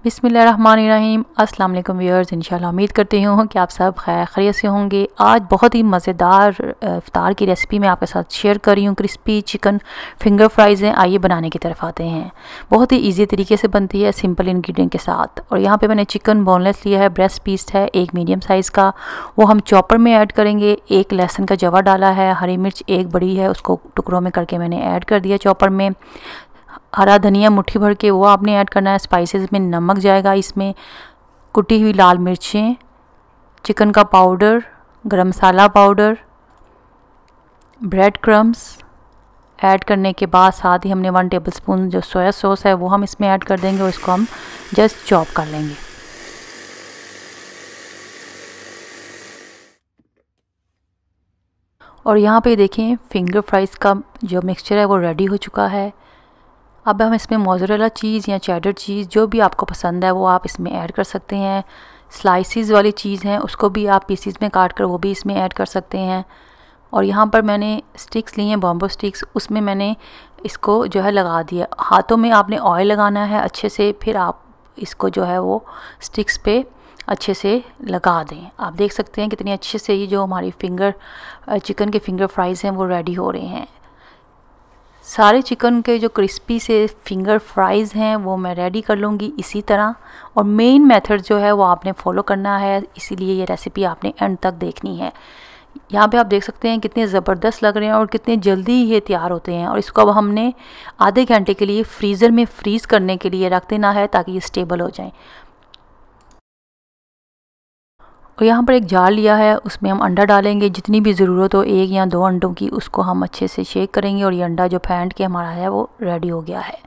बिस्मिल्लाहिर्रहमानिर्रहीम। अस्सलाम वालेकुम व्यूअर्स, इंशाल्लाह उम्मीद करती हूँ कि आप सब खैरियत से होंगे। आज बहुत ही मज़ेदार इफ्तार की रेसिपी मैं आपके साथ शेयर कर रही हूँ। क्रिस्पी चिकन फिंगर फ्राइज़ हैं। आइए बनाने की तरफ आते हैं। बहुत ही इजी तरीके से बनती है सिंपल इंग्रेडिएंट के साथ। और यहाँ पे मैंने चिकन बोनलेस लिया है, ब्रेस्ट पीस है एक मीडियम साइज़ का, वो हम चॉपर में ऐड करेंगे। एक लहसुन का जवा डाला है, हरी मिर्च एक बड़ी है उसको टुकड़ों में करके मैंने ऐड कर दिया चॉपर में। हरा धनिया मुट्ठी भर के वो आपने ऐड करना है। स्पाइसेस में नमक जाएगा, इसमें कुटी हुई लाल मिर्चें, चिकन का पाउडर, गरम मसाला पाउडर, ब्रेड क्रम्स ऐड करने के बाद साथ ही हमने 1 टेबलस्पून जो सोया सॉस है वो हम इसमें ऐड कर देंगे और इसको हम जस्ट चॉप कर लेंगे। और यहाँ पे देखें फिंगर फ्राइज़ का जो मिक्सचर है वो रेडी हो चुका है। अब हम इसमें मोज़रेला चीज़ या चेडर चीज़ जो भी आपको पसंद है वो आप इसमें ऐड कर सकते हैं। स्लाइसिस वाली चीज़ है उसको भी आप पीसीस में काट कर वो भी इसमें ऐड कर सकते हैं। और यहाँ पर मैंने स्टिक्स लिए हैं, बॉम्बो स्टिक्स, उसमें मैंने इसको जो है लगा दिया। हाथों में आपने ऑयल लगाना है अच्छे से, फिर आप इसको जो है वो स्टिक्स पे अच्छे से लगा दें। आप देख सकते हैं कितनी अच्छे से ये जो हमारी चिकन के फिंगर फ्राइज़ हैं वो रेडी हो रहे हैं। सारे चिकन के जो क्रिस्पी से फिंगर फ्राइज़ हैं वो मैं रेडी कर लूँगी इसी तरह। और मेन मेथड जो है वो आपने फॉलो करना है, इसीलिए ये रेसिपी आपने एंड तक देखनी है। यहाँ पे आप देख सकते हैं कितने ज़बरदस्त लग रहे हैं और कितने जल्दी ये तैयार होते हैं। और इसको अब हमने आधे घंटे के लिए फ्रीज़र में फ्रीज़ करने के लिए रख देना है ताकि ये स्टेबल हो जाएँ। और यहाँ पर एक जार लिया है, उसमें हम अंडा डालेंगे। जितनी भी ज़रूरत हो 1 या 2 अंडों की, उसको हम अच्छे से शेक करेंगे। और ये अंडा जो फेंट के हमारा है वो रेडी हो गया है।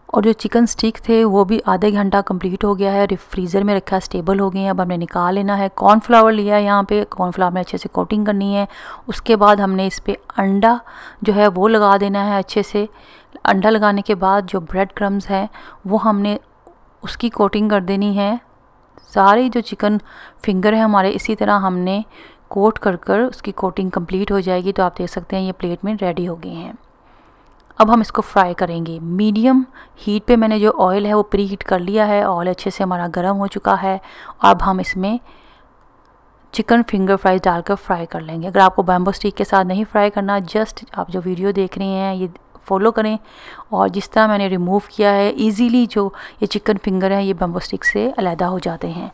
और जो चिकन स्टिक थे वो भी आधे घंटा कंप्लीट हो गया है, फ्रीज़र में रखा, स्टेबल हो गए हैं। अब हमने निकाल लेना है। कॉर्नफ्लावर लिया है, यहाँ पे कॉर्नफ्लावर में अच्छे से कोटिंग करनी है। उसके बाद हमने इस पर अंडा जो है वो लगा देना है अच्छे से। अंडा लगाने के बाद जो ब्रेड क्रम्स हैं वो हमने उसकी कोटिंग कर देनी है। सारे जो चिकन फिंगर है हमारे इसी तरह हमने कोट कर कर उसकी कोटिंग कंप्लीट हो जाएगी। तो आप देख सकते हैं ये प्लेट में रेडी हो गए हैं। अब हम इसको फ्राई करेंगे। मीडियम हीट पे मैंने जो ऑयल है वो प्री हीट कर लिया है। ऑयल अच्छे से हमारा गर्म हो चुका है। अब हम इसमें चिकन फिंगर फ्राइज डालकर फ्राई कर लेंगे। अगर आपको बैम्बो स्टिक के साथ नहीं फ्राई करना, जस्ट आप जो वीडियो देख रहे हैं ये फॉलो करें। और जिस तरह मैंने रिमूव किया है इजीली जो ये चिकन फिंगर है ये बैम्बो स्टिक से अलहदा हो जाते हैं।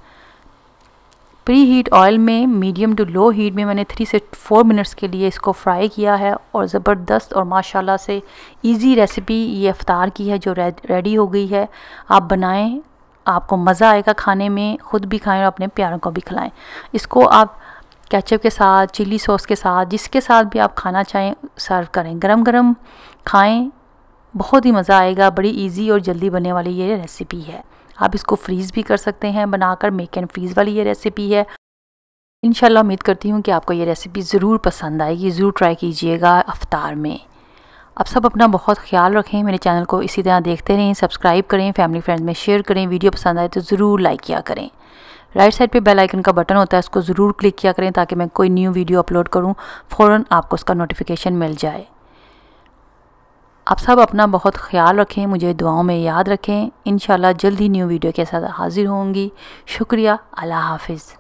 प्री हीट ऑयल में मीडियम टू लो हीट में मैंने 3 से 4 मिनट्स के लिए इसको फ्राई किया है। और ज़बरदस्त और माशाल्लाह से इजी रेसिपी ये इफ्तार की है जो रेडी हो गई है। आप बनाएं, आपको मज़ा आएगा खाने में, ख़ुद भी खाएं और अपने प्यारों को भी खिलाएं। इसको आप केचप के साथ, चिली सॉस के साथ, जिसके साथ भी आप खाना चाहें सर्व करें। गरम गरम खाएं, बहुत ही मज़ा आएगा। बड़ी इजी और जल्दी बनने वाली ये रेसिपी है। आप इसको फ्रीज़ भी कर सकते हैं बनाकर, मेक एंड फ्रीज़ वाली ये रेसिपी है। इंशाल्लाह उम्मीद करती हूँ कि आपको ये रेसिपी ज़रूर पसंद आएगी, ज़रूर ट्राई कीजिएगा इफ्तार में। आप सब अपना बहुत ख्याल रखें। मेरे चैनल को इसी तरह देखते रहें, सब्सक्राइब करें, फैमिली फ्रेंड्स में शेयर करें। वीडियो पसंद आए तो ज़रूर लाइक किया करें। राइट साइड पे बेल आइकन का बटन होता है, उसको ज़रूर क्लिक किया करें ताकि मैं कोई न्यू वीडियो अपलोड करूँ फ़ौरन आपको उसका नोटिफिकेशन मिल जाए। आप सब अपना बहुत ख्याल रखें, मुझे दुआओं में याद रखें। इंशाल्लाह जल्द ही न्यू वीडियो के साथ हाज़िर होंगी। शुक्रिया। अल्लाह हाफ़िज़।